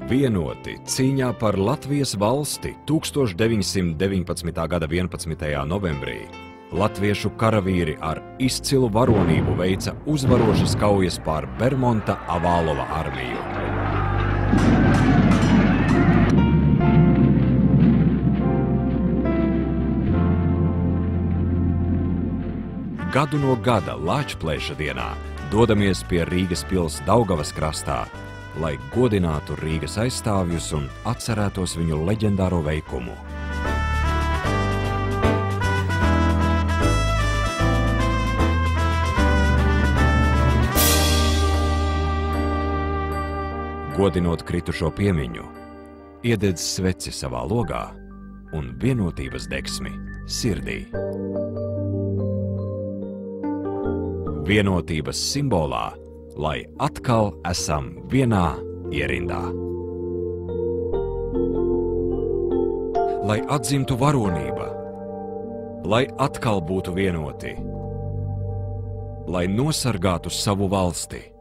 Vienoti cīņā par Latvijas valsti 1919. gada 11. novembrī latviešu karavīri ar izcilu varonību veica uzvarošas kaujas pār Bermonta Avālova armiju. Gadu no gada Lāčplēša dienā dodamies pie Rīgas pils Daugavas krastā, lai godinātu Rīgas aizstāvjus un atcerētos viņu leģendāro veikumu. Godinot kritušo piemiņu, iededz sveci savā logā un vienotības degsmi sirdī. Vienotības simbolā, lai atkal esam vienā ierindā. Lai atzimtu varonība, lai atkal būtu vienoti, lai nosargātu savu valsti.